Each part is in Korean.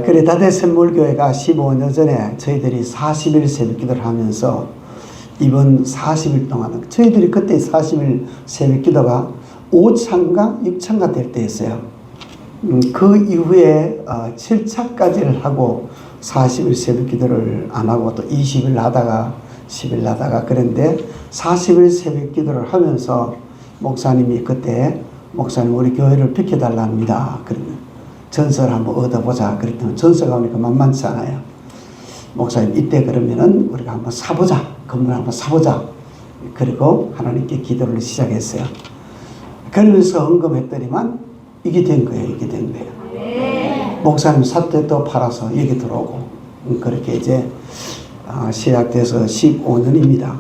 그래 다대샘물교회가 15년 전에 저희들이 40일 새벽 기도를 하면서 이번 40일 동안 저희들이 그때 40일 새벽 기도가 5차인가 6차인가 될 때였어요. 그 이후에 7차까지를 하고 40일 새벽 기도를 안 하고 또 20일 하다가 10일 하다가 그런데 40일 새벽 기도를 하면서 목사님이 그때 목사님 우리 교회를 비켜달랍니다. 그러면 전설 한번 얻어보자. 그랬더니 전설 가니까 만만치 않아요. 목사님 이때 그러면은 우리가 한번 사보자. 건물 한번 사보자. 그리고 하나님께 기도를 시작했어요. 그러면서 헌금했더니만 이게 된 거예요. 이게 된 거예요. 네. 목사님 사택도 팔아서 여기 들어오고 그렇게 이제 시작돼서 15년입니다.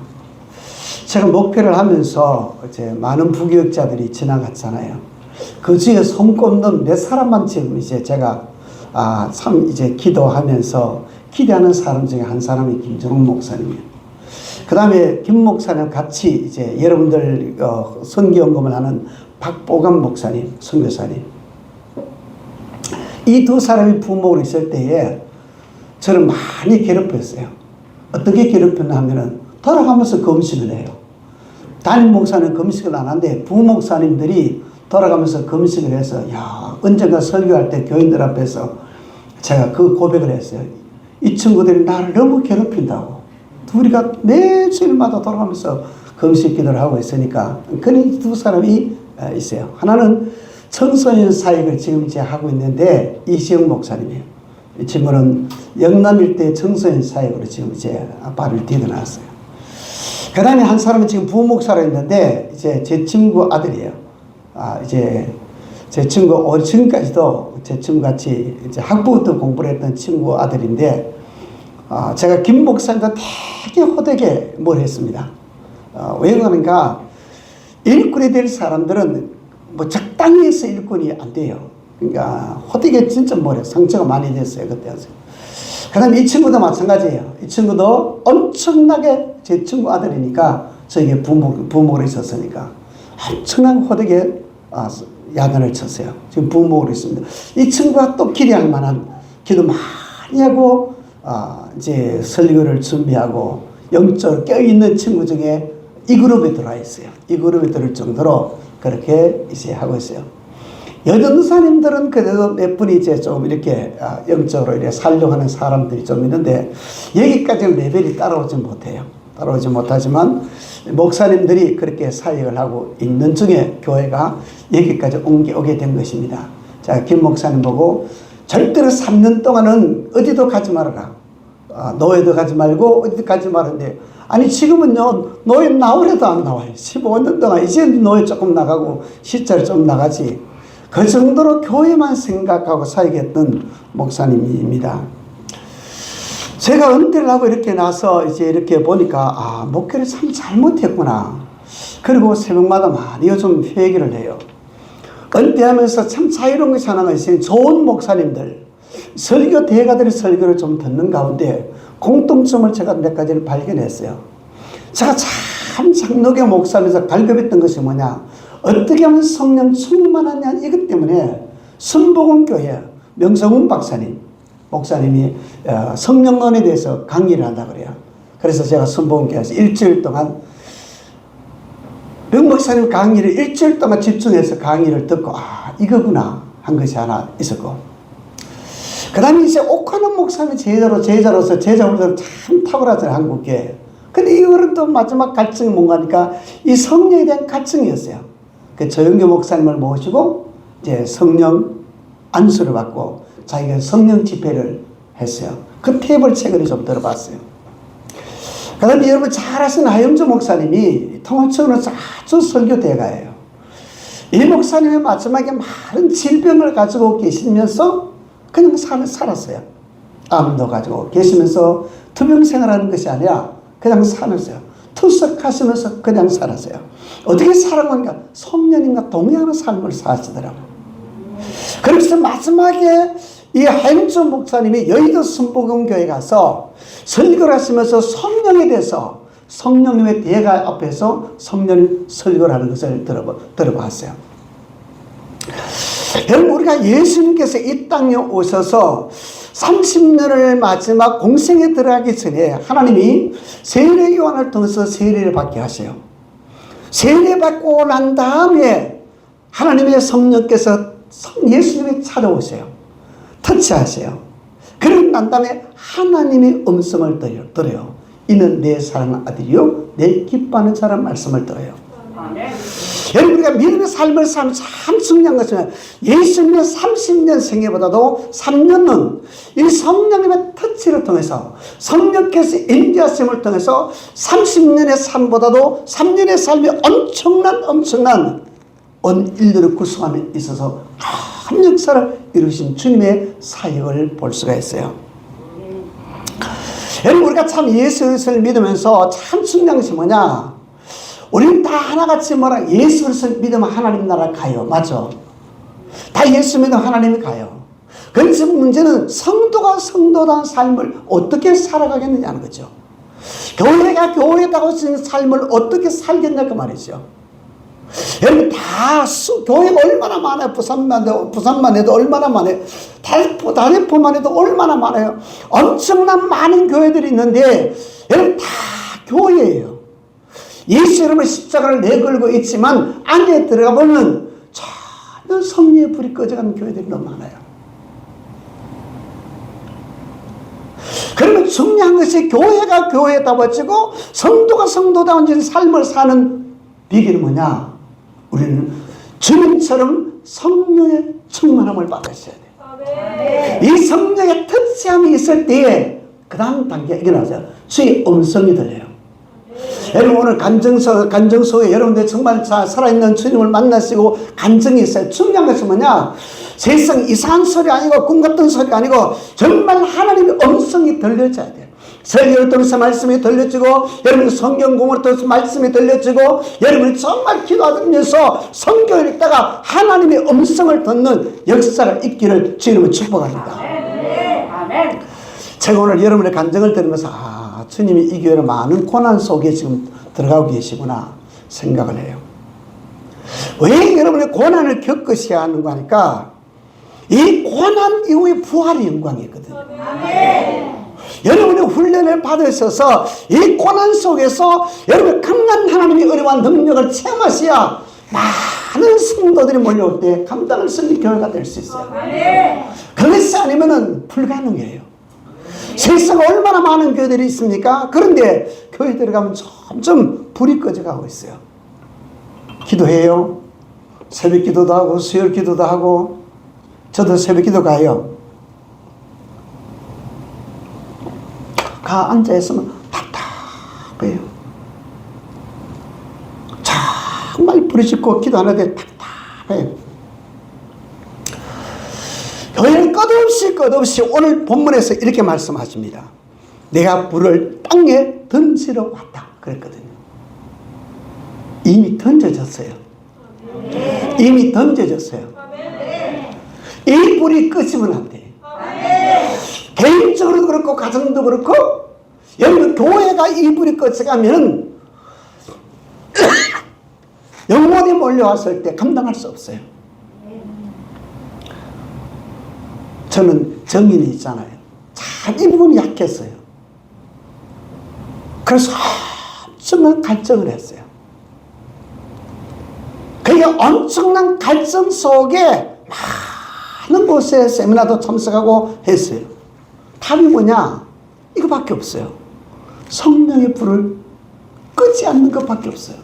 제가 목표를 하면서 이제 많은 부교육자들이 지나갔잖아요. 그 중에 손꼽는 몇 사람만 지금 이제 제가 참 이제 기도하면서 기대하는 사람 중에 한 사람이 김정욱 목사님이에요. 그 다음에 김 목사님 같이 이제 여러분들 선교연금을 하는 박보감 목사님, 선교사님. 이 두 사람이 부목으로 있을 때에 저를 많이 괴롭혔어요. 어떻게 괴롭혔나 하면은 돌아가면서 금식을 해요. 담임 목사는 금식을 안 하는데 부목사님들이 돌아가면서 금식을 해서 언젠가 설교할 때 교인들 앞에서 제가 그 고백을 했어요. 이 친구들이 나를 너무 괴롭힌다고. 우리가 매주일마다 돌아가면서 금식 기도를 하고 있으니까 그런 두 사람이 있어요. 하나는 청소년 사역을 지금 이제 하고 있는데 이시영 목사님이에요. 이 친구는 영남 일대 청소년 사역으로 지금 이제 발을 디뎌놨어요. 그 다음에 한 사람은 지금 부목사로 있는데 이제 제 친구 아들이에요. 이제 제 친구 지금까지도 제 친구 같이 이제 학부부터 공부를 했던 친구 아들인데 제가 김 목사님도 되게 호되게 뭘 했습니다. 왜 그러는가 일꾼이 될 사람들은 뭐 적당히 해서 일꾼이 안 돼요. 그러니까 호되게 진짜 뭐래 상처가 많이 됐어요 그때. 그 다음에 이 친구도 마찬가지예요. 이 친구도 엄청나게 제 친구 아들이니까 저에게 부목으로 있었으니까 엄청나게 호되게 야단을 쳤어요. 지금 부목으로 있습니다. 이 친구가 또 기대할 만한 기도 많이 하고 이제 설교를 준비하고 영적으로 껴있는 친구 중에 이 그룹에 들어와 있어요. 이 그룹에 들을 정도로 그렇게 이제 하고 있어요. 여전사님들은 그래도 몇 분이 이제 좀 이렇게 영적으로 이렇게 살려고 하는 사람들이 좀 있는데 여기까지는 레벨이 따라오지 못해요. 따라오지 못하지만 목사님들이 그렇게 사역을 하고 있는 중에 교회가 여기까지 오게 된 것입니다. 자, 김 목사님 보고 절대로 3년 동안은 어디도 가지 말아라. 노예도 가지 말고 어디도 가지 말았는데 아니 지금은요 노예 나오래도 안 나와요. 15년 동안 이제 노예 조금 나가고 시절 좀 나가지. 그 정도로 교회만 생각하고 사역했던 목사님입니다. 제가 은퇴를 하고 이렇게 나서 이제 이렇게 보니까 목회를 참 잘못했구나. 그리고 새벽마다 많이 요즘 회개를 해요. 은퇴하면서 참 자유로운 것이 하나가 있어요. 좋은 목사님들, 설교 대가들의 설교를 좀 듣는 가운데 공통점을 제가 몇 가지를 발견했어요. 제가 참 장로교 목사면서 갈급했던 것이 뭐냐. 어떻게 하면 성령 충만하냐 이것 때문에 순복음교회 명성훈 목사님이 성령론에 대해서 강의를 한다고 그래요. 그래서 제가 순복음교회에서 일주일 동안 명 목사님 강의를 일주일 동안 집중해서 강의를 듣고 이거구나 한 것이 하나 있었고 그 다음에 이제 옥하는 목사님이 제자로서 제자분들은 참 탁월하잖아요. 한국교회. 근데 이거는 또 마지막 갈증이 뭔가 하니까 이 성령에 대한 갈증이었어요. 그 조영교 목사님을 모시고 이제 성령 안수를 받고 자기가 성령 집회를 했어요. 그 테이블 최근에 좀 들어봤어요. 그 다음에 여러분 잘 아시는 하영주 목사님이 통합적으로 아주 설교 대가예요. 이 목사님이 마지막에 많은 질병을 가지고 계시면서 그냥 살았어요. 암도 가지고 계시면서 투병 생활하는 것이 아니라 그냥 살았어요. 투석하시면서 그냥 살았어요. 어떻게 살아가는가? 성령님과 동행하는 삶을 사시더라고요. 그래서 마지막에 이 하영주 목사님이 여의도 순복음교회 가서 설교를 하시면서 성령에 대해서 성령님의 대가 앞에서 성령 설교를 하는 것을 들어봤어요. 여러분, 우리가 예수님께서 이 땅에 오셔서 30년을 마지막 공생에 들어가기 전에 하나님이 세례 요한을 통해서 세례를 받게 하세요. 세례 받고 난 다음에 하나님의 성령께서 예수님이 찾아오세요. 터치하세요. 그러고 난 다음에 하나님의 음성을 들어요. 이는 내 사랑하는 아들이요 내 기뻐하는 자라는 말씀을 들어요. 여러분, 우리가 믿음의 삶을 살면 참 중요한 것은 예수님의 30년 생애보다도 3년은 이 성령님의 터치를 통해서 성령께서 인도하심을 통해서 30년의 삶보다도 3년의 삶이 엄청난 온 인류를 구성함에 있어서 큰 역사를 이루신 주님의 사역을 볼 수가 있어요. 여러분, 우리가 참 예수를 믿으면서 참 중요한 것이 뭐냐? 우리는 다 하나같이 뭐라 예수를 믿으면 하나님 나라 가요. 맞죠? 다 예수 믿으면 하나님이 가요. 그래서 문제는 성도가 성도다운 삶을 어떻게 살아가겠느냐는 거죠. 교회가 교회다고 하신 삶을 어떻게 살겠냐 그 말이죠. 여러분, 다 교회가 얼마나 많아요. 부산만 해도 얼마나 많아요. 다대포만 해도 얼마나 많아요. 엄청난 많은 교회들이 있는데 여러분, 다 교회예요. 예수 여러분 십자가를 내걸고 있지만 안에 들어가 보면 전혀 성령의 불이 꺼져가는 교회들이 너무 많아요. 그러면 중요한 것이 교회가 교회다워지고 성도가 성도다운 삶을 사는 비결이 뭐냐? 우리는 주님처럼 성령의 충만함을 받으셔야 돼요. 이 성령의 터치함이 있을 때에 그 다음 단계가 이게 나오죠. 주의 음성이 들려요. 여러분, 오늘 간증소에 여러분들 정말 살아있는 주님을 만나시고 간증이 있어요. 중요한 것은 뭐냐? 세상 이상한 소리 아니고 꿈 같은 소리가 아니고 정말 하나님의 음성이 들려져야 돼요. 설교를 통해서 말씀이 들려지고 여러분 성경 공부를 통해서 말씀이 들려지고 여러분이 정말 기도하면서 성경을 읽다가 하나님의 음성을 듣는 역사가 있기를 주님은 축복합니다. 아멘. 제가 오늘 여러분의 간증을 들으면서 주님이 이 교회는 많은 고난 속에 지금 들어가고 계시구나 생각을 해요. 왜 여러분의 고난을 겪으셔야 하는 거 하니까 이 고난 이후에 부활의 영광이거든요. 여러분의 훈련을 받으셔서 이 고난 속에서 여러분의 강한 하나님의 은혜와 능력을 체험하셔야 많은 성도들이 몰려올 때 감당할 수 있는 교회가 될 수 있어요. 그것이 아니면 불가능해요. 세상에 얼마나 많은 교회들이 있습니까? 그런데 교회 들어가면 점점 불이 꺼져가고 있어요. 기도해요. 새벽 기도도 하고 수요일 기도도 하고 저도 새벽 기도 가요. 앉아있으면 답답해요. 정말 부르짖고 기도하는데 답답해요. 교회는 끝없이 오늘 본문에서 이렇게 말씀하십니다. 내가 불을 땅에 던지러 왔다 그랬거든요. 이미 던져졌어요. 이미 던져졌어요. 이 불이 끄시면 안 돼요. 개인적으로도 그렇고 가정도 그렇고 여러분 교회가 이 불이 꺼져가면 영혼이 몰려왔을 때 감당할 수 없어요. 저는 정인이 있잖아요. 참 이 부분이 약했어요. 그래서 엄청난 갈증을 했어요. 그게 엄청난 갈증 속에 많은 곳에 세미나도 참석하고 했어요. 답이 뭐냐? 이거밖에 없어요. 성령의 불을 끄지 않는 것밖에 없어요.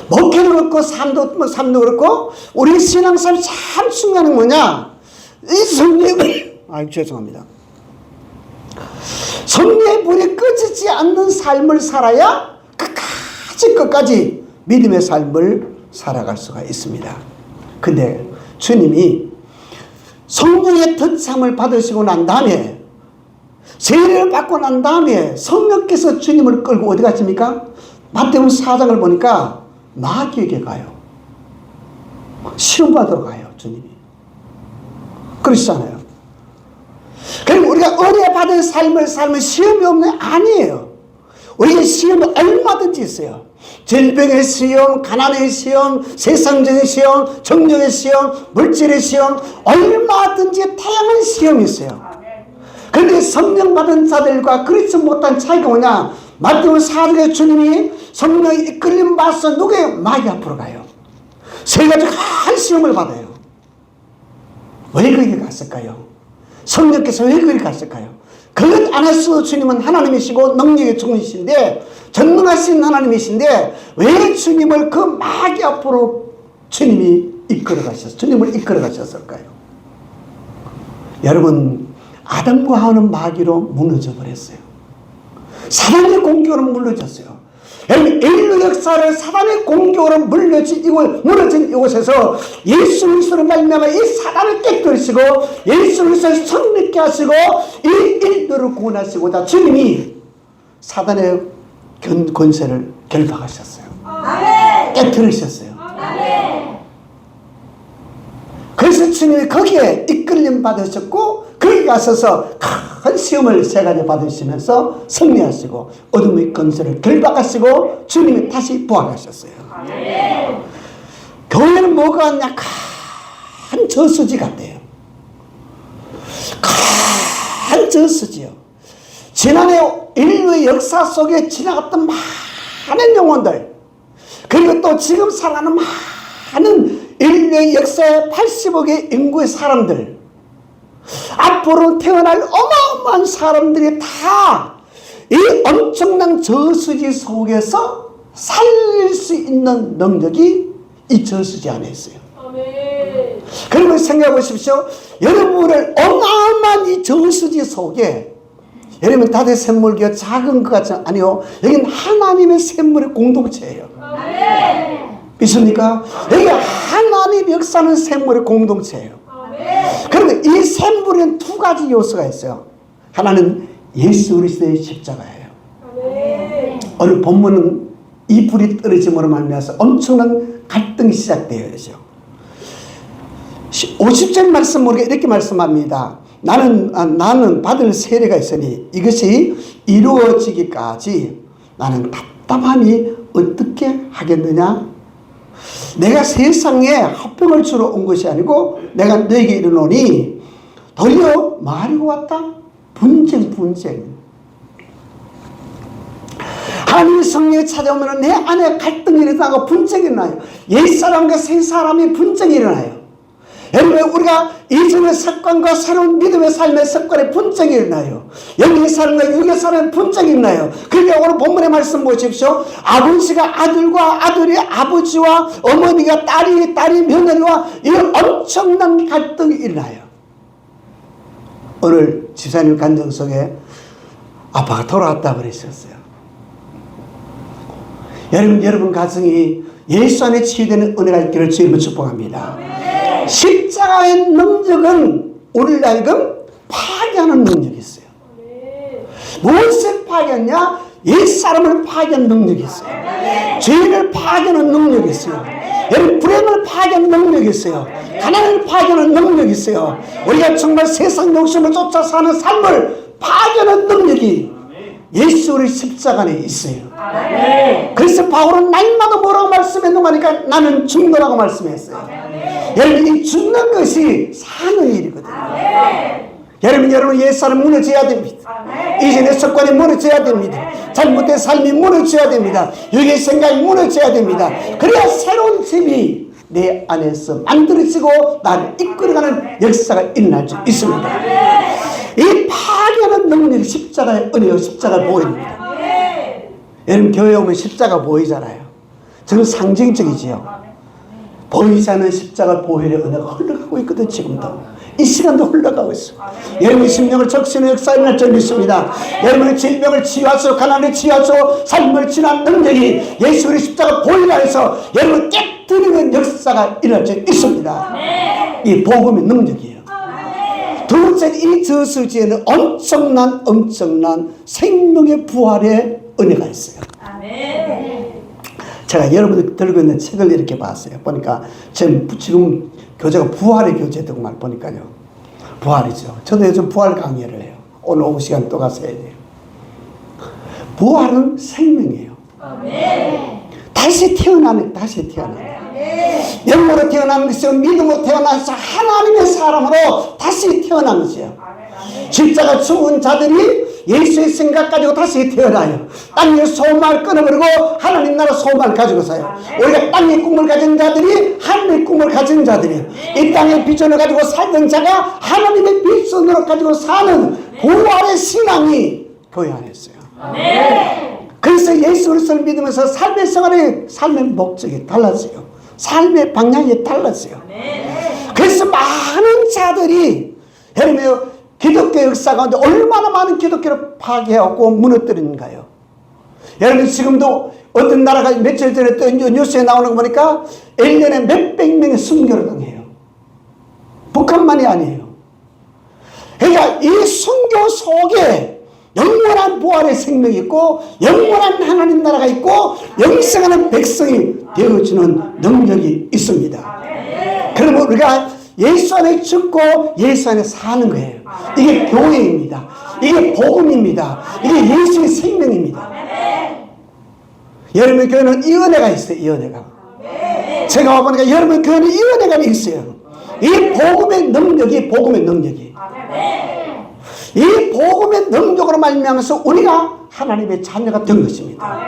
목회도 그렇고 삶도 그렇고 우리 신앙생활이 참 중요한 건 뭐냐? 이 성령의 죄송합니다. 성령의 불이 꺼지지 않는 삶을 살아야 끝까지 믿음의 삶을 살아갈 수가 있습니다. 근데 주님이 성령의 터치함을 받으시고 난 다음에 세례를 받고 난 다음에 성령께서 주님을 끌고 어디 갔습니까? 마태복음 4장을 보니까 마귀에게 가요. 시험받으러 가요. 주님이. 그러시잖아요. 그럼 우리가 은혜 받은 삶을 살면 시험이 없는 아니에요. 우리가 시험이 얼마든지 있어요. 질병의 시험, 가난의 시험, 세상적인 시험, 정력의 시험, 물질의 시험, 얼마든지 다양한 시험이 있어요. 그런데 성령 받은 자들과 그렇지 못한 차이가 뭐냐? 마태복음 4장에 주님이 성령이 이끌림 받아서 누구예요? 마귀 앞으로 가요. 세 가지 큰 시험을 받아요. 왜 거기 갔을까요? 성령께서 왜 거기 갔을까요? 그것 안에서 주님은 하나님이시고 능력의 종이신데, 전능하신 하나님이신데 왜 주님을 그 마귀 앞으로 주님을 이끌어 가셨을까요? 여러분, 아담과 하와는 마귀로 무너져 버렸어요. 사단의 공격으로 무너졌어요. 여러분, 인류 역사를 사단의 공격으로 무너진 이곳에서 예수 그리스도로 말미암아 이 사단을 깨뜨리시고 예수 그리스도를 성립케 하시고 이 일들을 구원하시고자 주님이 사단의 권세를 결박하셨어요. 깨뜨리셨어요. 그래서 주님이 거기에 이끌림 받으셨고 거기 가셔서 큰 시험을 세 가지 받으시면서 승리하시고 어둠의 권세를 결박하시고 주님이 다시 부활하셨어요. 교회는 뭐가 왔냐? 큰 저수지 같아요. 큰 저수지요. 지난해 인류의 역사 속에 지나갔던 많은 영혼들, 그리고 또 지금 살아가는 많은 인류의 역사의 80억의 인구의 사람들, 앞으로 태어날 어마어마한 사람들이 다 이 엄청난 저수지 속에서 살릴 수 있는 능력이 이 저수지 안에 있어요. 그러면 생각해 보십시오. 여러분을 어마어마한 이 저수지 속에, 여러분 다들 샘물교 작은 것 같지 아니요. 여기는 하나님의 샘물의 공동체예요. 믿습니까? 여기 하나님 역사는 샘물의 공동체예요. 그런데 이 샘물에는 두 가지 요소가 있어요. 하나는 예수 그리스도의 십자가예요. 오늘 본문은 이 불이 떨어짐으로 말미암아서 엄청난 갈등이 시작되어야 되죠. 50절 말씀 모르게 이렇게 말씀합니다. 나는 받을 세례가 있으니 이것이 이루어지기까지 나는 답답함이 어떻게 하겠느냐? 내가 세상에 화평을 주러 온 것이 아니고 내가 너에게 이르노니 도리어 말이고 왔다? 분쟁. 하나님의 성령이 찾아오면 내 안에 갈등이 일어나고 분쟁이 일어나요. 옛사람과 새사람이 분쟁이 일어나요. 여러분, 우리가 이전의 습관과 새로운 믿음의 삶의 습관에 분쟁이 일어나요. 영의 사람과 육의 사람의 분쟁이 일어나요. 그러니까 오늘 본문의 말씀 보십시오. 아버지가 아들과 아들이 아버지와 어머니가 딸이 며느리와 이런 엄청난 갈등이 일어나요. 오늘 집사님 간증 속에 아빠가 돌아왔다 그러셨어요. 여러분 가정이 예수 안에 치유되는 은혜가 있기를 주님을 축복합니다. 십자가의 능력은 우리를 하여금 파괴하는 능력이 있어요. 무엇을 파괴하냐? 옛사람을 파괴하는 능력이 있어요. 죄를 파괴하는 능력이 있어요. 여러분, 불행을 파괴하는 능력이 있어요. 가난을 파괴하는 능력이 있어요. 우리가 정말 세상 욕심을 쫓아 사는 삶을 파괴하는 능력이 예수 우리 십자가 안에 있어요. 그래서 바울은 날마다 뭐라고 말씀했는가 하니까 나는 죽노라고 말씀했어요. 여러분, 이 죽는 것이 사는 일이거든요. 여러분 옛사람 무너져야 됩니다. 이전의 습관이 무너져야 됩니다. 잘못된 삶이 무너져야 됩니다. 육의 생각이 무너져야 됩니다. 그래야 새로운 집이 내 안에서 만들어지고 나를 이끌어가는 역사가 일어날 수 있습니다. 이 파괴하는 능력이 십자가의 은혜요, 십자가의 보혈입니다. 여러분, 교회 오면 십자가 보이잖아요. 저는 상징적이지요. 보이지 않는 십자가 보혈의 은혜가 흘러가고 있거든. 지금도 이 시간도 흘러가고 있어. 여러분의 심령을 적시는 역사가 일어날 줄 믿습니다. 여러분의 질병을 치유하시고 가난을 치유하시고 삶을 지난 능력이 예수 그리스도의 십자가 보혈 안에서 여러분을 깨뜨리는 역사가 일어날 줄 있습니다. 이 복음의 능력이에요. 두 번째, 이 저수지에는 엄청난 생명의 부활의 은혜가 있어요. 제가 여러분들 들고 있는 책을 이렇게 봤어요. 보니까 지금 교재가 부활의 교재라고 말 보니까요. 부활이죠. 저도 요즘 부활 강의를 해요. 오늘 오후 시간 또 가서 해야 돼요. 부활은 생명이에요. 다시 태어나는 영으로 태어나는 것이요 믿음으로 태어나서 하나님의 사람으로 다시 태어난 것이에요. 십자가 죽은 자들이 예수의 생각 가지고 다시 태어나요. 땅의 소망을 끊어버리고 하나님 나라 소망을 가지고서요. 우리가 땅의 꿈을 가진 자들이 하늘의 꿈을 가진 자들이에요. 이 땅의 비전을 가지고 살던 자가 하나님의 비전으로 가지고 사는 부활의 신앙이 교회 안에 있어요. 그래서 예수 그리스도를 믿으면서 삶의 생활의 삶의 목적이 달라져요. 삶의 방향이 달라져요. 그래서 많은 자들이 여러분 기독교 역사 가운데 얼마나 많은 기독교를 파괴하고 무너뜨리는가요? 여러분 지금도 어떤 나라가 며칠 전에 또 뉴스에 나오는 거 보니까 1년에 몇백 명의 순교를 당해요. 북한만이 아니에요. 그러니까 이 순교 속에 영원한 부활의 생명이 있고 영원한 하나님 나라가 있고 영생하는 백성이 되어지는 능력이 있습니다. 그러면 우리가 예수 안에 죽고 예수 안에 사는 거예요. 이게 교회입니다. 이게 복음입니다. 이게 예수의 생명입니다. 여러분 교회는 이 은혜가 있어요. 이 은혜가. 제가 와보니까 여러분 교회는 이 은혜가 있어요. 이 복음의 능력이 이 복음의 능력으로 말미암아서 우리가 하나님의 자녀가 된 것입니다.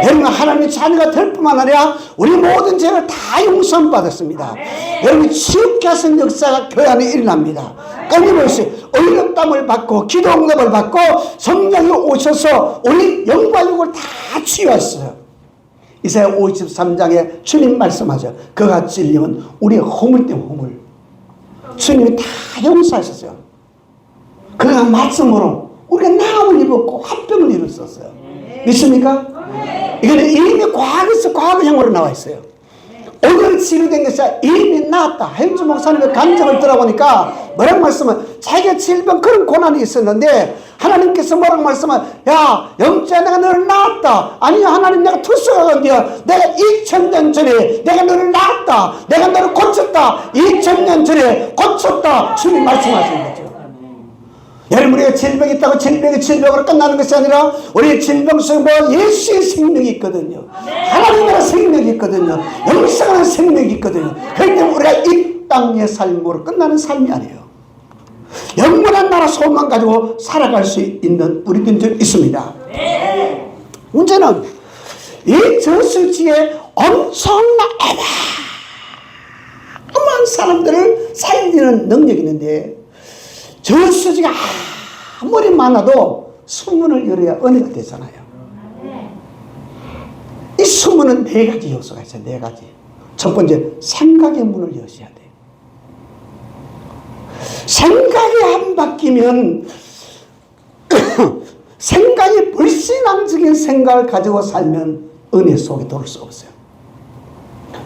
여러분 하나님의 자녀가 될 뿐만 아니라 우리 모든 죄를 다 용서함 받았습니다. 여러분 지옥케 하신 역사가 교회 안에 일어납니다. 끊임없이 의롭다함을 받고 기도 응답을 받고 성령이 오셔서 우리 영과 육을 다 치유했어요. 이사야 53장에 주님 말씀하죠. 그가 찔리면 우리의 허물 때문에 허물. 주님이 다 용서하셨어요. 그가 말씀으로 우리가 나음을 입었고 화병을 입었었어요. 믿습니까? 이거는 이미 과거에서 과거형으로 나와 있어요. 오늘 치료된 것이 이미 나았다. hen주 목사님의 간증을 들어보니까 뭐라고 말씀은 자기가 질병 그런 고난이 있었는데 하나님께서 뭐라고 말씀은 야 영주야 내가 너를 낳았다. 아니 하나님 내가 투수가 건데요. 내가 2000년 전에 내가 너를 낳았다. 내가 너를 고쳤다. 2000년 전에 고쳤다. 주님 말씀하시는 거죠. 여러분 우리가 질병이 있다고 질병이 질병으로 끝나는 것이 아니라 우리의 질병 속에 뭐 예수의 생명이 있거든요. 하나님의 생명이 있거든요. 영생하는 생명이 있거든요. 그렇기 때문에 우리가 이 땅의 삶으로 끝나는 삶이 아니에요. 영원한 나라 소망 가지고 살아갈 수 있는 우리들도 있습니다. 문제는 이 저수지에 엄청난 어마어마한 사람들을 살리는 능력이 있는데 저수지가 아무리 많아도 수문을 열어야 은혜가 되잖아요. 이 수문은 4가지 요소가 있어요. 4가지. 첫 번째, 생각의 문을 여셔야 돼요. 생각이 안 바뀌면 생각이 불신앙적인 생각을 가지고 살면 은혜 속에 들어올 수 없어요.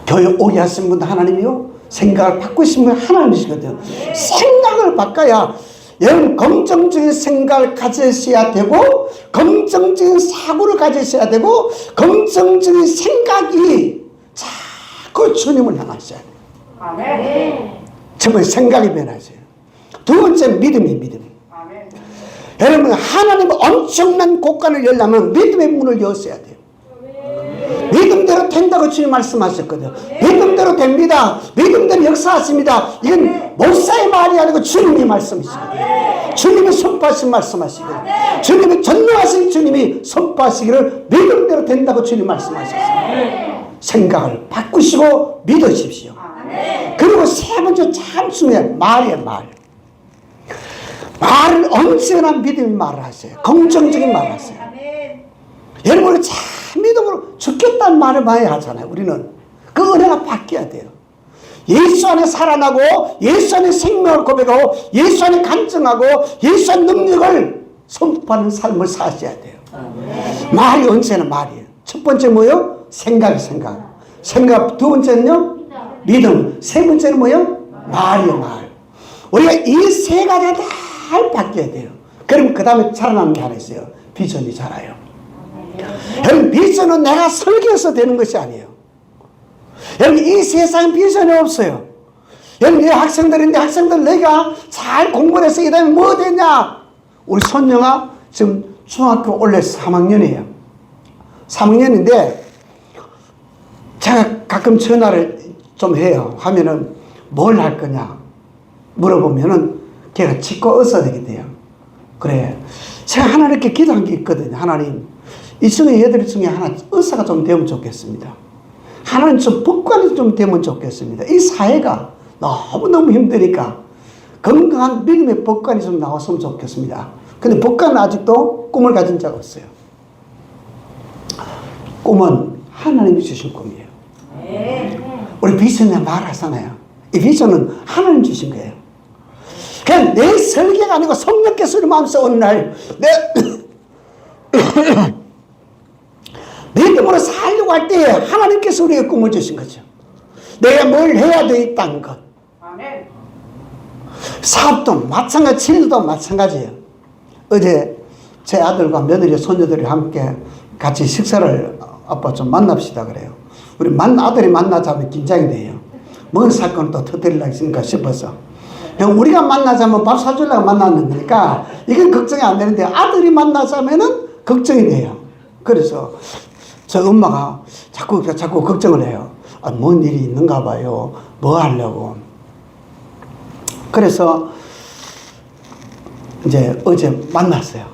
교회 오게 하신 분도 하나님이요. 생각을 바꾸신 분 하나님이시거든요. 생각을 바꿔야 여러분 긍정적인 생각을 가지셔야 되고 긍정적인 사고를 가지셔야 되고 긍정적인 생각이 자꾸 주님을 향하셔야 돼요. 아멘. 첫 번째 생각이 변하세요. 두 번째 믿음. 아멘. 여러분 하나님 엄청난 곳간을 열려면 믿음의 문을 여셔야 돼요. 믿음대로 된다고 주님 말씀하셨거든요. 믿음대로 됩니다. 믿음대로 역사하십니다. 이건 목사의 말이 아니고 주님이 말씀이시거든요. 주님이 선포하신 말씀하시거든요. 주님이 전능하신 주님이 선포하시기를 믿음대로 된다고 주님 말씀하셨어요. 생각을 바꾸시고 믿으십시오. 그리고 세 번째 참 중요해요. 말이에요. 말을 언제나 믿음의 말을 하세요. 긍정적인 말을 하세요. 여러분 참 믿음으로 죽겠다는 말을 많이 하잖아요. 우리는 그 은혜가 바뀌어야 돼요. 예수 안에 살아나고 예수 안에 생명을 고백하고 예수 안에 간증하고 예수 안에 능력을 선포하는 삶을 사셔야 돼요. 말이 언제나 말이에요. 첫 번째 뭐요? 생각. 두 번째는요? 믿음. 세 번째는 뭐요? 말이에요. 말. 우리가 이 세 가지가 다 바뀌어야 돼요. 그럼 그 다음에 자라나는 게 하나 있어요. 비전이 자라요. 여러분 비전은 내가 설계해서 되는 것이 아니에요. 여러분 이 세상에 비전이 없어요. 여러분 이 학생들인데 학생들 내가 잘 공부를 해서 이 다음에 뭐 되냐. 우리 손녀가 지금 중학교 올해 3학년이에요. 3학년인데 제가 가끔 전화를 좀 해요. 하면은 뭘 할 거냐 물어보면은 걔가 짓고 어서 되게 돼요. 그래. 제가 하나님께 기도한 게 있거든요. 하나님, 이 중에 얘들 중에 하나 의사가 좀 되면 좋겠습니다. 하나님 좀 법관이 좀 되면 좋겠습니다. 이 사회가 너무너무 힘드니까 건강한 믿음의 법관이 좀 나왔으면 좋겠습니다. 근데 법관은 아직도 꿈을 가진 자가 없어요. 꿈은 하나님이 주신 꿈이에요. 우리 비전에 말하잖아요. 이 비전은 하나님 주신 거예요. 그냥 내 설계가 아니고 성령께서 우리 마음속에 어느 날 믿음으로 살려고 할 때 하나님께서 우리에게 꿈을 주신 거죠. 내가 뭘 해야 되겠다는 것. 사업도 마찬가지, 진로도 마찬가지예요. 어제 제 아들과 며느리, 손녀들이 함께 같이 식사를 아빠 좀 만납시다 그래요. 우리 아들이 만나자면 긴장이 돼요. 뭔 사건을 또 터뜨리려고 했을까 싶어서. 그냥 우리가 만나자면 밥 사주려고 만나는 거니까 이건 걱정이 안 되는데 아들이 만나자면은 걱정이 돼요. 그래서 저 엄마가 자꾸 걱정을 해요. 아, 뭔 일이 있는가 봐요. 뭐 하려고. 그래서 이제 어제 만났어요.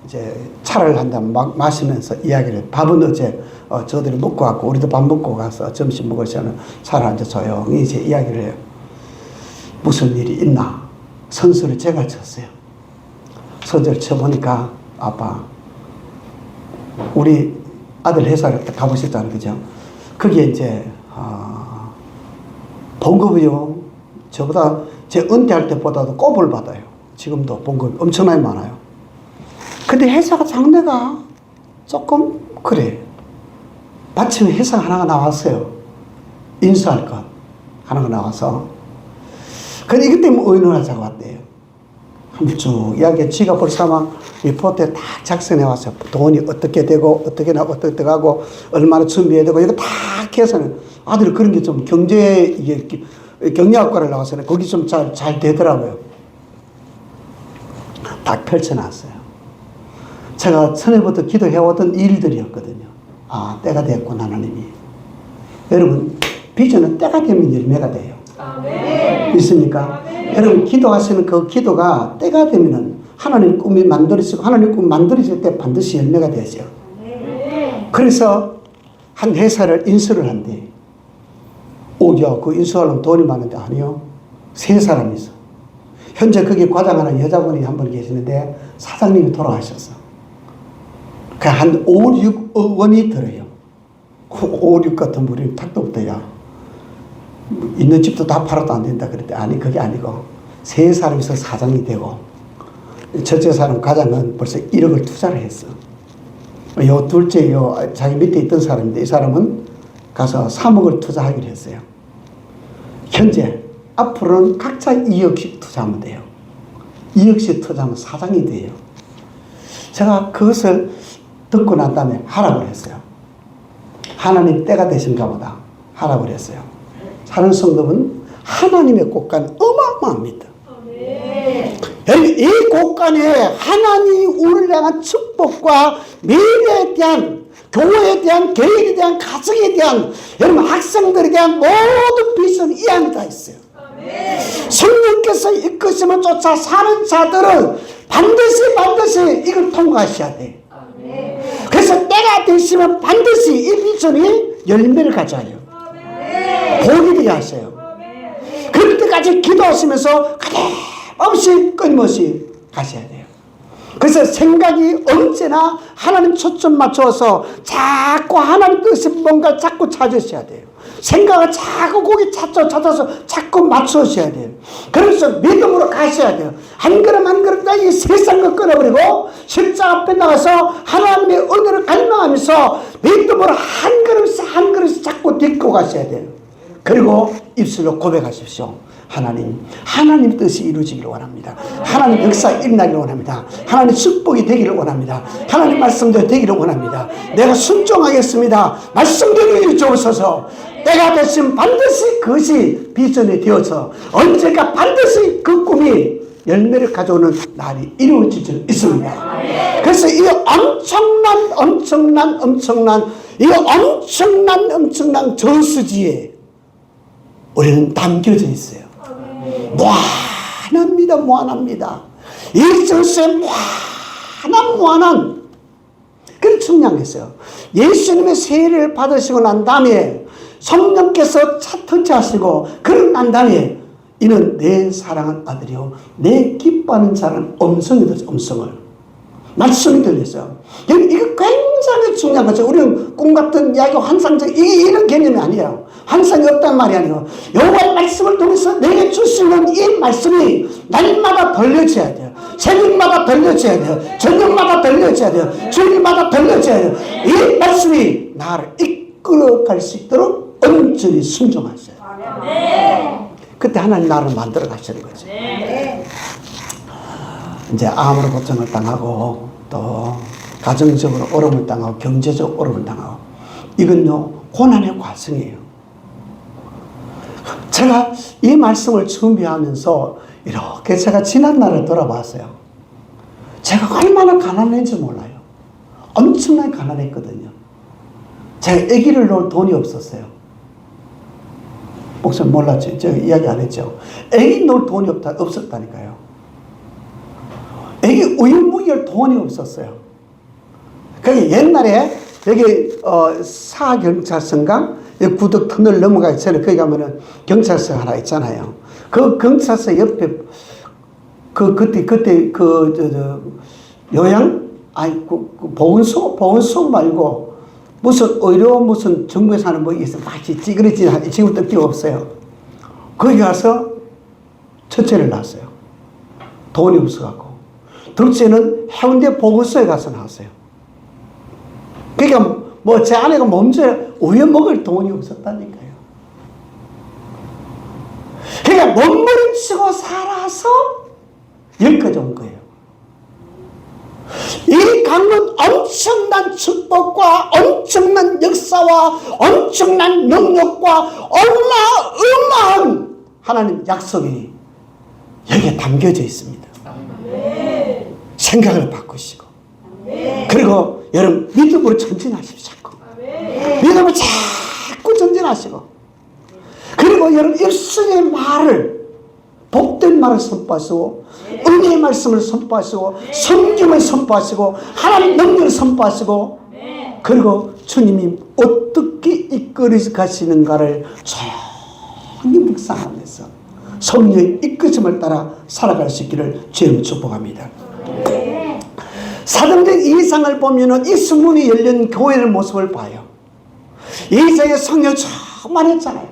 이제 차를 한 잔 마시면서 이야기를, 밥은 어제 저들이 먹고 왔고 우리도 밥 먹고 가서 점심 먹을 시간에 차를 앉아 조용히 이제 이야기를 해요. 무슨 일이 있나? 선수를 제가 쳤어요. 선수를 쳐보니까 아빠, 우리 아들 회사를 가보셨잖아요. 그죠? 그게 이제 봉급이요. 저보다 제 은퇴할 때보다도 꼽을 받아요. 지금도 봉급이 엄청나게 많아요. 근데 회사가 장래가 조금 그래. 마침 회사 하나가 나왔어요. 인수할 것 하나가 나와서. 근데 이것 때문에 의논하자고 왔대요. 한번 쭉 이야기해. 지가 벌써 막 리포트에 다 작성해 왔어요. 돈이 어떻게 되고 어떻게 나고 어떻게 가고 얼마나 준비해야 되고 이거 다 계산해. 아들이 그런 게 좀 경영학과를 나와서는 거기 좀 잘 되더라고요. 딱 펼쳐놨어요. 제가 전에부터 기도해오던 일들이었거든요. 아, 때가 됐구나, 하나님이. 여러분, 비전은 때가 되면 열매가 돼요. 믿습니까? 여러분, 기도하시는 그 기도가 때가 되면은 하나님 꿈이 만들어지고 하나님 꿈 만들어질 때 반드시 열매가 되죠. 그래서 한 회사를 인수를 한대. 오야, 그 인수하려면 돈이 많은데 아니요. 3사람이 있어. 현재 거기 과장하는 여자분이 한 분 계시는데 사장님이 돌아가셨어. 그 한 5, 6억 원이 들어요. 5, 6 같은 우리 탁도 없대야. 있는 집도 다 팔아도 안 된다 그랬대. 아니, 그게 아니고 3사람이서 사장이 되고 첫째 사람 과장은 벌써 1억을 투자를 했어. 요 둘째 자기 밑에 있던 사람인데 이 사람은 가서 3억을 투자하기로 했어요. 현재 앞으로는 각자 2억씩 투자하면 돼요. 2억씩 투자하면 사장이 돼요. 제가 그것을 듣고 난 다음에 하라고 했어요. 하나님 때가 되신가 보다 하라고 했어요. 사는 성도는 하나님의 곳간 어마어마합니다. 이 곳간에 하나님이 우리를 향한 축복과 미래에 대한, 교회에 대한, 개인에 대한, 가정에 대한, 여러분 학생들에 대한 모든 비전이 이 안에 다 있어요. 성령께서 이끄심을 쫓아 사는 자들은 반드시 이걸 통과하셔야 돼. 그래서 때가 되시면 반드시 이 비전이 열매를 가져야 해요. 복이 되게 하세요. 그럴 때까지 기도하시면서 없이 끊임없이 가셔야 돼요. 그래서 생각이 언제나 하나님 초점 맞춰서 자꾸 하나님 뜻이 뭔가 자꾸 찾으셔야 돼요. 생각을 자꾸 거기 찾아서 자꾸 맞추셔야 돼요. 그래서 믿음으로 가셔야 돼요. 한 걸음 한 걸음 다 이 세상을 끊어버리고 십자가 앞에 나가서 하나님의 은혜를 갈망하면서 믿음으로 한 걸음씩 한 걸음씩 자꾸 딛고 가셔야 돼요. 그리고 입술로 고백하십시오. 하나님 뜻이 이루어지기를 원합니다. 하나님 역사 일어나기를 원합니다. 하나님 축복이 되기를 원합니다. 하나님 말씀대로 되기를 원합니다. 내가 순종하겠습니다. 말씀대로 이루어 주옵소서. 때가 되시면 반드시 그것이 비전이 되어서 언젠가 반드시 그 꿈이 열매를 가져오는 날이 이루어질 줄 있습니다. 그래서 이 엄청난 이 엄청난 저수지에 우리는 남겨져 있어요. 무한합니다. 이 저수에 무한한 그런 청량했어요. 예수님의 세례를 받으시고 난 다음에 성령께서 터치하시고 그러고 난 다음에 이는 내 사랑하는 아들이요 내 기뻐하는 자라는 음성이 들었어요. 음성을 말씀이 들렸어요. 이거 굉장히 중요한 거죠. 우리는 꿈 같은 이야기, 환상적 이런 개념이 아니에요. 환상이 없다는 말이 아니에요. 여호와의 말씀을 통해서 내게 주시는 이 말씀이 날마다 들려져야 돼요. 새벽마다 들려져야 돼요. 저녁마다 들려져야 돼요. 주일마다 들려져야 돼요. 이 말씀이 나를 이끌어갈 수 있도록 온전히 순종하세요. 그때 하나님 나를 만들어 가시는 거죠. 이제 암으로 고통을 당하고 또 가정적으로 어려움을 당하고 경제적 어려움을 당하고 이건요 고난의 과정이에요. 제가 이 말씀을 준비하면서 이렇게 제가 지난 날을 돌아봤어요. 제가 얼마나 가난했는지 몰라요. 엄청나게 가난했거든요. 제가 아기를 놓을 돈이 없었어요. 목사님 몰랐죠? 제가 이야기 안 했죠? 아기 놓을 돈이 없었다니까요. 아기 우유 먹일 돈이 없었어요. 그게 옛날에 여기 사경찰서인가 구덕 터널 넘어가기 전에 거기 가면은 경찰서 하나 있잖아요. 그 경찰서 옆에 그때 요양 보건소 말고 무슨 의료 무슨 정부에서 하는 뭐 있어 마치 찌그러지 지금부터 필요 없어요. 거기 가서 첫째를 낳았어요. 돈이 없어갖고. 둘째는 해운대 보건소에 가서 낳았어요. 그러니까 뭐 제 아내가 몸에 우유 먹을 돈이 없었다니까요. 그러니까 몸부림치고 살아서 여기까지 온 거예요. 이 강은 엄청난 축복과 엄청난 역사와 엄청난 능력과 어마어마한 하나님 약속이 여기에 담겨져 있습니다. 생각을 바꾸시고 그리고 여러분 믿음으로 전진하십시오. 믿음으로 자꾸 전진하시고 그리고 여러분 일순의 말을 복된 말을 선포하시고 은혜의 말씀을 선포하시고 성경을 선포하시고 하나님 능력을 선포하시고 그리고 주님이 어떻게 이끌어 가시는가를 조용히 묵상하면서 성령의 이끄심을 따라 살아갈 수 있기를 주님을 축복합니다. 사도행전 2장을 보면은 이 수문이 열린 교회의 모습을 봐요. 2장에 성령 충만했잖아요.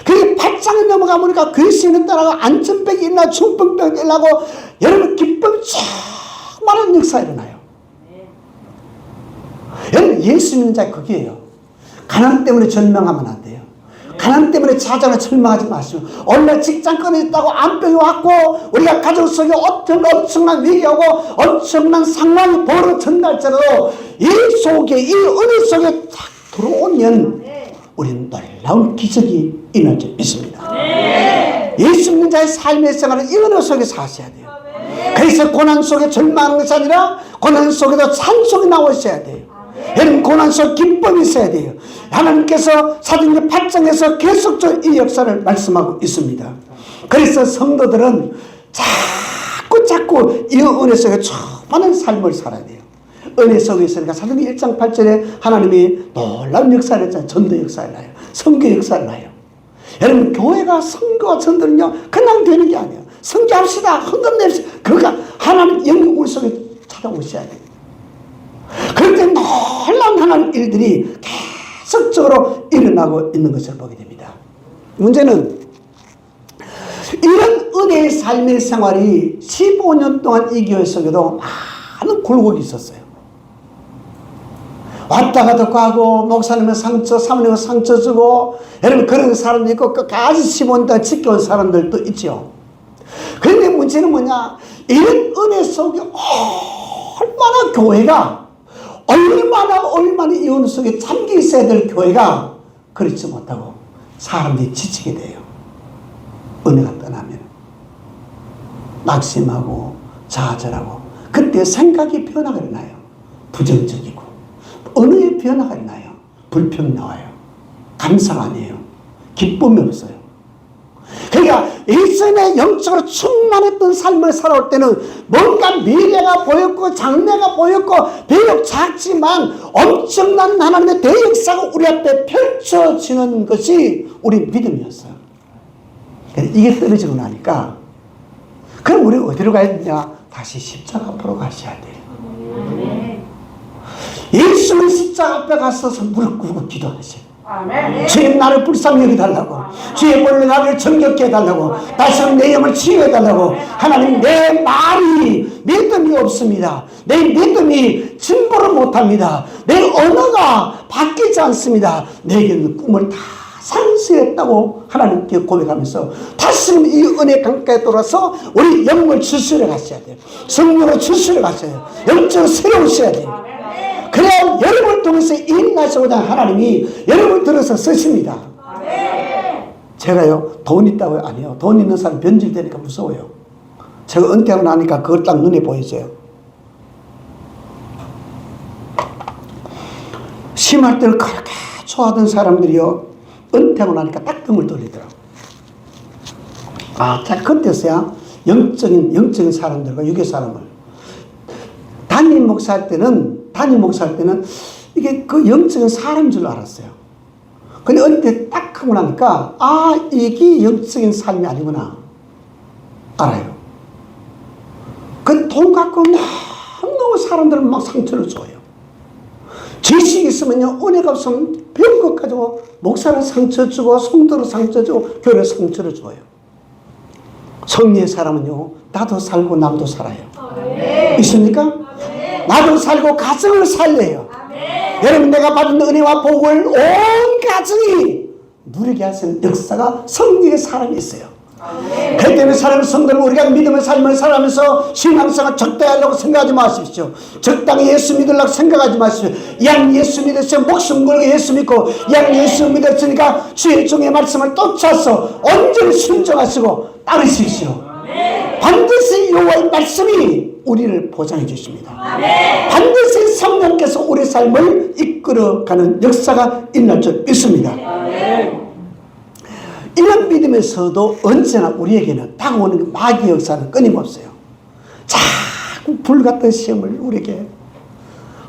그 8장에 넘어가보니까 귀신이 떠나고 안전병이 일어나고 중풍병이 일어나고 여러분 기쁨이 충만한 역사가 일어나요. 여러분 예수 믿는 자가 그게요. 가난 때문에 절망하면 안 돼요. 가난 때문에 자장을 절망하지 마시고 오늘 직장 끊어졌다고 암병이 왔고 우리가 가정 속에 어떤 엄청난 위기하고 엄청난 상황이 벌어진날지라도 이 속에 이 은혜 속에 딱 들어오면 우리는 놀라운 기적이 일어날 줄 믿습니다. 예수 믿는 자의 삶의 생활은 이 은혜 속에 사셔야 돼요. 그래서 고난 속에 절망하는 것이 아니라 고난 속에도 찬송이 나오셔야 돼요. 여러분 고난 속 기쁨이 있어야 돼요. 하나님께서 사도행전 8장에서 계속적으로 이 역사를 말씀하고 있습니다. 그래서 성도들은 자꾸 이 은혜 속에 충만한 삶을 살아야 돼요. 은혜 속에 있으니까 사도행전 1장 8절에 하나님이 놀라운 역사를 했잖아요. 전도 역사를 나요. 선교 역사를 나요. 여러분 교회가 선교와 전도는요 그냥 되는 게 아니에요. 선교합시다. 헌금 냅시다. 그러니까 하나님 영광 우리 속에 찾아오셔야 돼요. 그럴 때 놀라운 하나님 일들이 계속적으로 일어나고 있는 것을 보게 됩니다. 문제는 이런 은혜의 삶의 생활이 15년 동안 이 교회 속에도 많은 굴곡이 있었어요. 왔다 갔다 가고 목사님은 상처, 사모님은 상처 주고 여러분 그런 사람도 있고 끝까지 15년 동안 지켜온 사람들도 있죠. 그런데 문제는 뭐냐, 이런 은혜 속에 얼마나 교회가 얼마나 이 은혜 속에 잠겨 있어야 될 교회가 그렇지 못하고 사람들이 지치게 돼요. 은혜가 떠나면 낙심하고 좌절하고 그때 생각이 변화가 일어나요. 부정적이고 언어의 변화가 일어나요. 불평 나와요. 감사가 아니에요. 기쁨이 없어요. 그러니까 일선에 영적으로 충만했던 삶을 살아올 때는 뭔가 미래가 보였고 장래가 보였고 비록 작지만 엄청난 하나님의 대역사가 우리 앞에 펼쳐지는 것이 우리 믿음이었어요. 이게 떨어지고 나니까 그럼 우리 어디로 가야 되냐? 다시 십자가 앞으로 가셔야 돼요. 예수는 십자가 앞에 가서 무릎 꿇고 기도하세요. 주님 나를 불쌍히 여겨달라고, 주의 볼로 나를 정결케 해달라고, 다시 한번 내 영을 치유해달라고. 하나님, 내 말이 믿음이 없습니다. 내 믿음이 진보를 못합니다. 내 언어가 바뀌지 않습니다. 내게는 꿈을 다 상실했다고 하나님께 고백하면서 다시 이 은혜 강가에 돌아서 우리 영을 추스려 가셔야 돼요. 성령을 추스려 가셔야 돼요. 영적으로 새로우셔야 돼요. 그래야 여러분을 통해서 일나시고자 하나님이 여러분을 들어서 쓰십니다. 제가요, 돈 있다고요? 아니요. 돈 있는 사람 변질되니까 무서워요. 제가 은퇴하고 나니까 그걸 딱 눈에 보이세요. 심할 때를 그렇게 좋아하던 사람들이요, 은퇴하고 나니까 딱 등을 돌리더라고요. 아, 자, 그때서야 영적인 사람들과 유교 사람을 담임 목사할 때는 이게 그 영적인 사람인 줄 알았어요. 근데 어릴 때 딱 하고 나니까, 아, 이게 영적인 삶이 아니구나. 알아요. 그 돈 갖고 너무 사람들은 막 상처를 줘요. 지식이 있으면요, 은혜가 없으면 배운 것 가지고 목사를 상처 주고, 성도를 상처 주고, 교회를 상처를 줘요. 성리의 사람은요, 나도 살고 남도 살아요. 있습니까? 나도 살고 가정을 살려요. 여러분, 내가 받은 은혜와 복을 온 가정이 누리게 하시는 역사가 성령의 사람이 있어요. 그렇기 때문에 사랑하는 성도는 우리가 믿음의 삶을 살아가면서 신앙생활 적당히 하려고 생각하지 마십시오. 적당히 예수 믿으려고 생각하지 마십시오. 양 예수 믿으시면 목숨 걸고 예수 믿고, 양 예수 믿었으니까 주의 종의 말씀을 쫓아서 온전히 순종하시고 따르십시오. 반드시 여호와의 말씀이 우리를 보장해 주십니다. 반드시 성령께서 우리 삶을 이끌어가는 역사가 일어날 줄 믿습니다. 이런 믿음에서도 언제나 우리에게는 다가오는 마귀의 역사는 끊임없어요. 자꾸 불같은 시험을 우리에게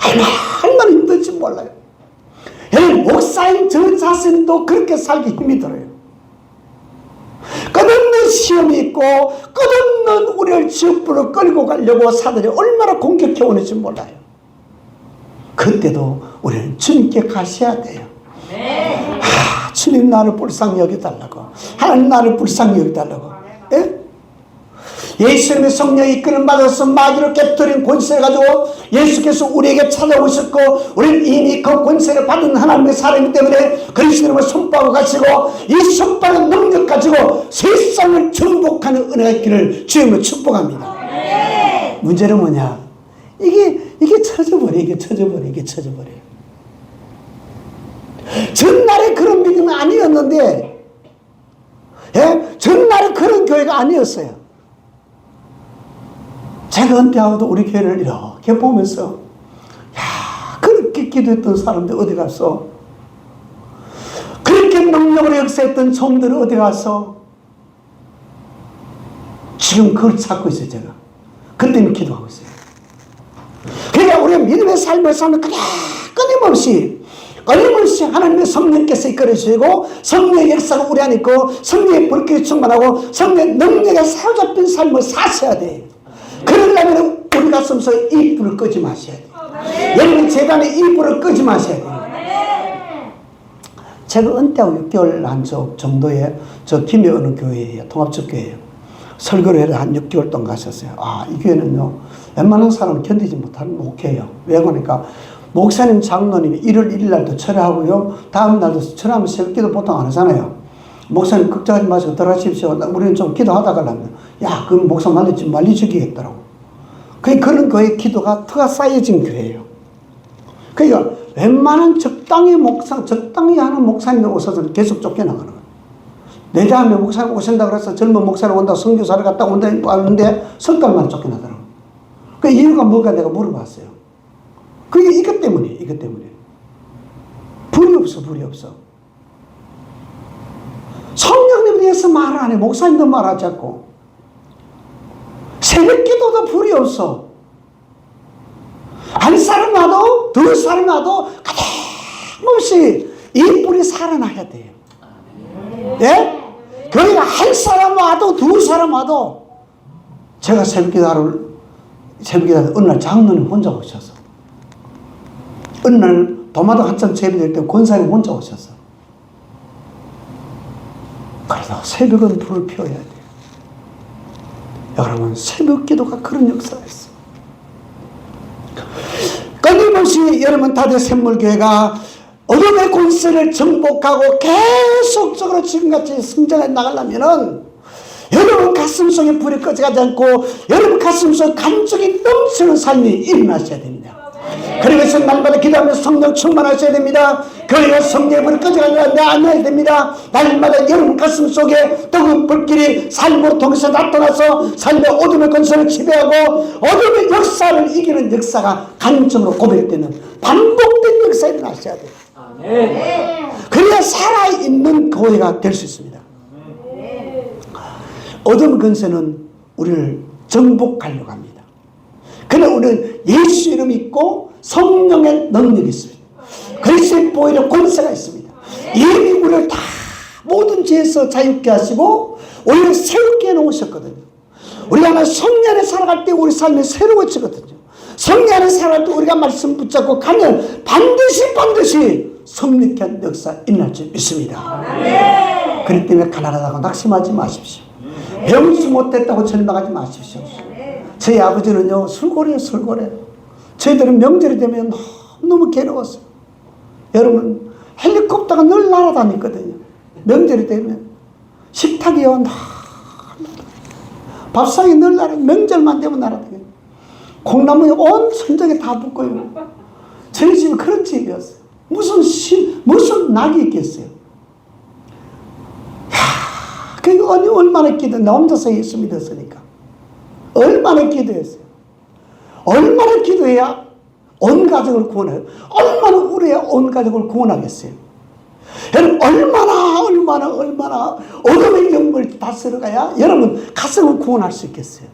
얼마나 힘든지 몰라요. 여러분, 목사인 저 자신도 그렇게 살기 힘이 들어요. 끝없는 시험이 있고 끝없는 우리를 지옥불로 끌고 가려고 사들이 얼마나 공격해 오는지 몰라요. 그때도 우리는 주님께 가셔야 돼요. 주님 나를 불쌍히 여겨달라고, 하나님 나를 불쌍히 여겨달라고. 예? 예수님의 성령이 이끄는 받아서 마귀를 깨뜨린 권세를 가지고 예수께서 우리에게 찾아오셨고, 우리는 이미 그 권세를 받은 하나님의 사람이기 때문에 그리스도를 손바고 가시고, 이 손바는 능력 가지고 세상을 정복하는 은혜가 있기를 주님을 축복합니다. 문제는 뭐냐? 이게 쳐져버려요. 전날에 그런 믿음은 아니었는데, 예? 전날에 그런 교회가 아니었어요. 제가 은퇴하고도 우리 교회를 이렇게 보면서, 야, 그렇게 기도했던 사람들 어디 갔어? 그렇게 능력으로 역사했던 종들 어디 갔어? 지금 그걸 찾고 있어요, 제가. 그때는 기도하고 있어요. 그러니까 우리가 믿음의 삶을 사는 그냥 끊임없이 하나님의 성령께서 이끌어주시고, 성령의 역사가 우리 안에 있고, 성령의 불길이 충만하고, 성령의 능력에 사로잡힌 삶을 사셔야 돼요. 그러려면 우리 가슴에서 이 불을 끄지 마셔야 돼요. 여러분 재단에 이 불을 끄지 마셔야 돼요. 제가 은퇴하고 6개월 한 정도에 저 김해 어느 교회예요. 통합적교회예요. 설교를 한 6개월 동안 가셨어요. 아, 이 교회는요, 웬만한 사람은 견디지 못하는 목회예요. 왜 그러니까 목사님, 장로님이 1월 1일 날도 철회하고요, 다음 날도 철회하면 새벽기도 보통 안 하잖아요. 목사님 걱정하지 마시고 들어가십시오. 우리는 좀 기도하다 가려면, 야, 그럼 목사 말리 죽이겠더라고. 그런 거의 기도가 터가 쌓여진 교회예요. 그러니까 웬만한 적당히 하는 목사님들 오셔서 계속 쫓겨나가는 거예요. 내 다음에 목사님 오신다 그래서 젊은 목사님 온다, 선교사를 갔다 온다 왔는데 성깔만 쫓겨나더라고. 그 이유가 뭘까 내가 물어봤어요. 그게 이것 때문에. 불이 없어, 불이 없어. 성령님에 대해서 말 안 해. 목사님도 말하지 않고. 새벽 기도도 불이 없어. 한 사람 와도, 두 사람 와도, 가끔씩 이 불이 살아나야 돼요. 예? 그러니까 한 사람 와도, 두 사람 와도, 제가 새벽 기도를 어느 날 장로님 혼자 오셔서, 어느 날 도마도 한참 재배될 때 권사님 혼자 오셔서, 그래서 새벽은 불을 피워야 돼요. 여러분, 새벽 기도가 그런 역사가 있어요. 끊임없이 여러분 다대샘물교회가 어둠의 권세를 정복하고 계속적으로 지금같이 성장해 나가려면은 여러분 가슴 속에 불이 꺼져가지 않고 여러분 가슴 속에 감정이 넘치는 삶이 일어나셔야 됩니다. 그리고 날마다 기도하면서 성령 충만하셔야 됩니다. 그리고 성령의 불이 꺼져가지 않아야 됩니다. 날마다 여러분 가슴 속에 뜨거운 불길이 삶으로 통해서 나타나서 삶의 어둠의 권세를 지배하고 어둠의 역사를 이기는 역사가 감정으로 고백되는 반복된 역사가 일어나셔야 돼요. 그래야 살아있는 교회가 될 수 있습니다. 어둠의 권세는 우리를 정복하려고 합니다. 그러나 우리는 예수 이름이 있고 성령의 능력이 있습니다. 그리스도의 보혈의 권세가 있습니다. 이미 우리를 다 모든 죄에서 자유케 하시고 우리를 새롭게 해놓으셨거든요. 우리가 하나 성령 안에 살아갈 때 우리 삶이 새로워지거든요. 성령 안에 살아갈 때 우리가 말씀 붙잡고 가면 반드시 성립한 역사 일어날 줄 믿습니다. 그렇기 때문에 가난하다고 낙심하지 마십시오. 배우지 못했다고 절망하지 마십시오. 저희 아버지는요, 술고래예요, 술고래. 저희들은 명절이 되면 너무 괴로웠어요. 여러분, 헬리콥터가 늘 날아다니거든요. 명절이 되면. 식탁이요, 밥상이 늘 명절만 되면 날아다녀요. 콩나물이 온 천장에 다 붙고요. 저희 집이 그런 집이었어요. 무슨 낙이 있겠어요. 그러니까 얼마나 기도, 나 혼자서 예수 믿었으니까. 얼마나 기도했어요. 얼마나 기도해야 온 가족을 구원해요. 얼마나 우려야 온 가족을 구원하겠어요. 여러분, 얼마나 어둠의 영을 다스려가야 여러분 가정을 구원할 수 있겠어요.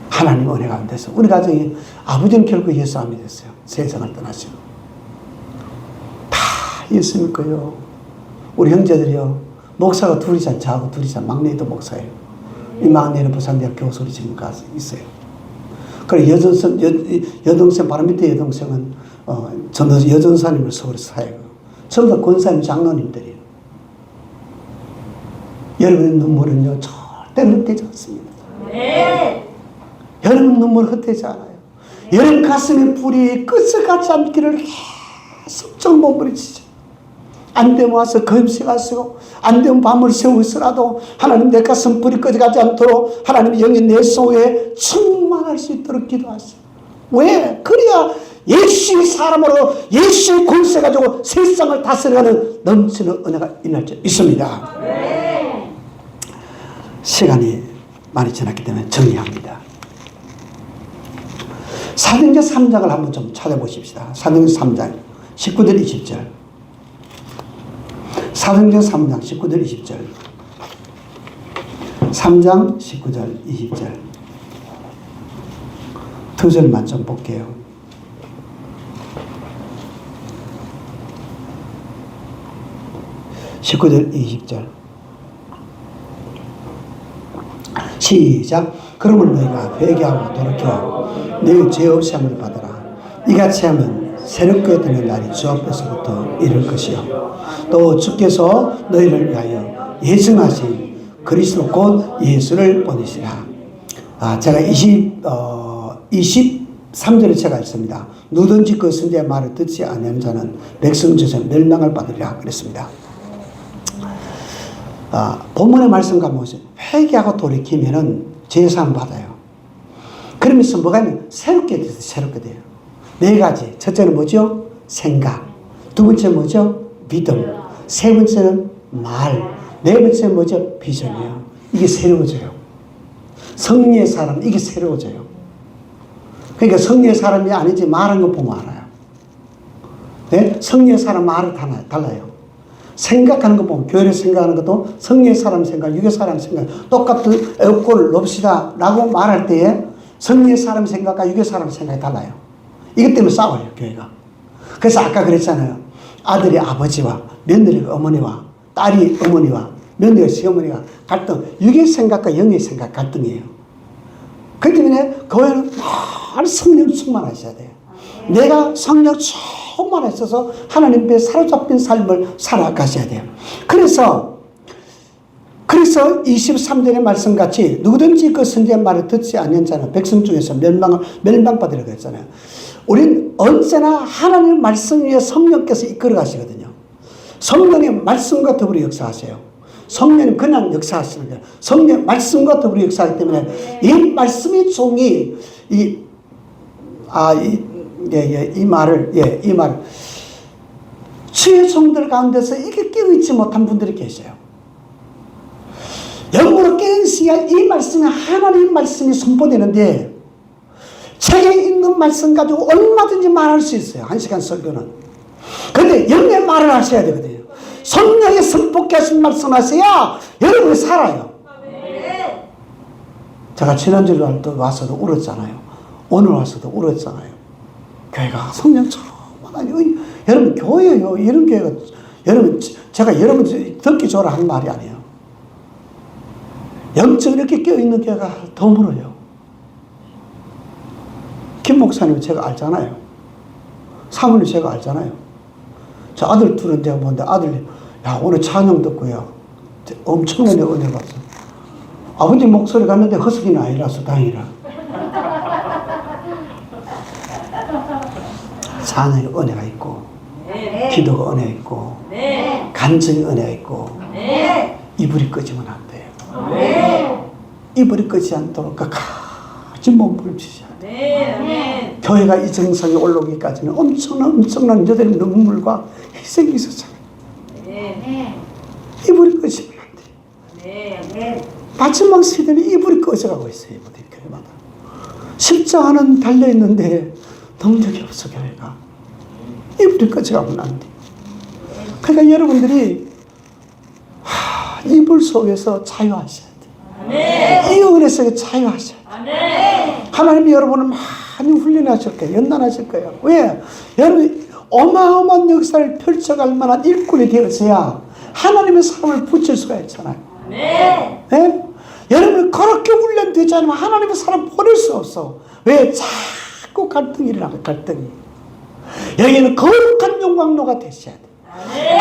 하나님 은혜 가운데서 우리 가정이 아버지는 결국 예수 안 믿었어요. 세상을 떠나시고 다 예수 믿고요. 우리 형제들이요, 목사가 둘이잖아. 저하고 둘이잖아. 막내도 목사예요. 이 막내는 부산대학 교수로 지금 가서 있어요. 그리고 여동생, 바로 밑에 여동생은 여전사님을 서울에서 사요. 전부 다 권사님, 장로님들이에요. 여러분의 눈물은요, 절대 헛되지 않습니다. 네. 여러분 눈물 헛되지 않아요. 여러분 가슴에 불이 끝을가지 않기를 계속 몸부림치죠. 안 되면 와서 금식하시고 안 되면 밤을 새우 있으라도 하나님 내 가슴 불이 꺼져가지 않도록 하나님 영이 내 속에 충만할 수 있도록 기도하세요. 왜? 그래야 예수의 사람으로 예수의 권세 가지고 세상을 다스려가는 넘치는 은혜가 일어날 줄 있습니다. 네. 시간이 많이 지났기 때문에 정리합니다. 사도행전 3장을 한번 좀 찾아보십시다. 사도행전 3장 19절 20절. 사도행전 3장 19절 20절. 3장 19절 20절. 두 절만 좀 볼게요. (19절) 20절. 시작. 그러므로 너희가 회개하고 돌이켜 너희 죄 없이 함을 받아라. 이같이 하면 새롭게 되는 날이 주 앞에서부터 이를 것이요 또 주께서 너희를 위하여 예정하신 그리스도 곧 예수를 보내시라. 제가 23절에 제가 있습니다. 누든지 그 선지자의 말을 듣지 아니하는 자는 백성 중에서 멸망을 받으리라 그랬습니다. 본문의 말씀 가보면 회개하고 돌이키면은 죄사함 받아요. 그러면서 뭐가 있냐면 새롭게 돼요. 네 가지. 첫째는 뭐죠? 생각. 두 번째는 뭐죠? 믿음. 세 번째는 말. 네 번째는 뭐죠? 비전이에요. 이게 새로워져요. 성령의 사람, 이게 새로워져요. 그러니까 성령의 사람이 아니지 말한 거 보면 알아요. 네? 성령의 사람 말은 달라요. 생각하는 거 보면 교회를 생각하는 것도 성령의 사람 생각, 육의 사람 생각 똑같은 애국고를 놉시다 라고 말할 때에 성령의 사람 생각과 육의 사람 생각이 달라요. 이것 때문에 싸워요, 교회가. 그래서 아까 그랬잖아요. 아들이 아버지와 며느리가 어머니와 딸이 어머니와 며느리가 시어머니가 갈등, 육의 생각과 영의 생각 갈등이에요. 그렇기 때문에 교회는 많은 성령 충만하셔야 돼요. 내가 성령 충만하셔서 하나님께 사로잡힌 삶을 살아가셔야 돼요. 그래서 23절의 말씀같이 누구든지 그 선지자의 말을 듣지 않는 자는 백성 중에서 멸망받으라고 그랬잖아요. 우리는 언제나 하나님의 말씀 위에 성령께서 이끌어 가시거든요. 성령의 말씀과 더불어 역사하세요. 성령님 그냥 역사하시는 거예요. 성령의 말씀과 더불어 역사하기 때문에 이 말씀의 종이 이 말을 주의 종들 가운데서 이게 깨어있지 못한 분들이 계셔요. 영으로 깨어있어야 이 말씀이 하나님의 말씀이 선포되는데 책에 있는 말씀 가지고 얼마든지 말할 수 있어요. 1시간 설교는. 그런데 영의 말을 하셔야 되거든요. 성령의 선포케 하신 말씀 하셔야 여러분이 살아요. 제가 지난주에 와서도 울었잖아요. 오늘 와서도 울었잖아요. 교회가 성령처럼 여러분 교회요. 이런 교회가 여러분 제가 여러분 듣기 좋으라 하는 말이 아니에요. 영적으로 이렇게 깨어있는 교회가 더 멀어요. 김 목사님 제가 알잖아요. 사모님 제가 알잖아요. 저 아들 둘은 제가 보는데 아들이 야 오늘 찬양 듣고요. 엄청난 은혜 받았어. 아버지 목소리 갔는데 허석이는 아니라서 다행이라. 찬양에 은혜가 있고 기도가 은혜가 있고 간증의 은혜가 있고 이불이 꺼지면 안 돼요. 이불이 꺼지지 않도록 끝까지 몸부림치셔야 돼요. 교회가 이 정상에 올라오기까지는 엄청난 여덟 눈물과 희생이 있었잖아요. 이불이 꺼지면 안 돼요. 마지막 시대는 이불이 꺼져가고 있어요. 모든 교회마다. 십자가는 달려있는데 능력이 없어 교회가. 이불이 꺼져가면 안 돼요. 그러니까 여러분들이 이불 속에서 자유하셔야 돼요. 이 은혜 속에 자유하셔야 돼요. 하나님이 여러분을 많이 훈련하실 거예요. 연단하실 거예요. 왜? 여러분이 어마어마한 역사를 펼쳐갈 만한 일꾼이 되어서야 하나님의 사람을 붙일 수가 있잖아요. 네? 여러분이 그렇게 훈련되지 않으면 하나님의 사람 보낼 수 없어. 왜? 자꾸 갈등이 일어나요. 갈등이. 여기는 거룩한 영광로가 되셔야 돼요.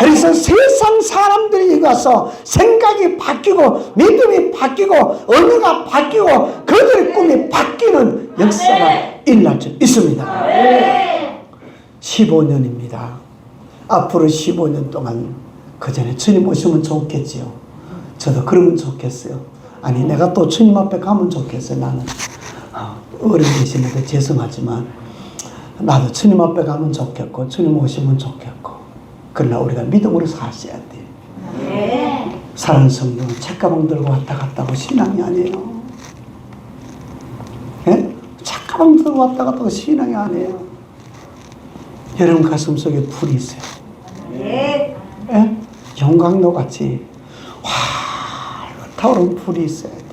그래서 세상 사람들이 여기 와서 생각이 바뀌고 믿음이 바뀌고 언어가 바뀌고 그들의 꿈이 바뀌는 역사가 일어날 줄 있습니다. 15년입니다. 앞으로 15년 동안 그 전에 주님 오시면 좋겠지요. 저도 그러면 좋겠어요. 아니 내가 또 주님 앞에 가면 좋겠어요. 나는 어른 계시는데 죄송하지만 나도 주님 앞에 가면 좋겠고 주님 오시면 좋겠고 그러나 우리가 믿음으로 사셔야 돼요. 사랑하는 성도는 책가방 들고 왔다 갔다 하고 신앙이 아니에요. 책가방 들고 왔다 갔다 하고 신앙이 아니에요. 여러분 가슴 속에 불이 있어요. 용광로 같이 활 타오르는 불이 있어야 돼.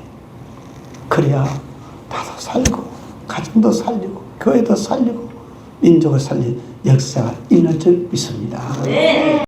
그래야 나도 살고 가정도 살리고 교회도 살리고 민족을 살린 역사가 있는 줄 믿습니다.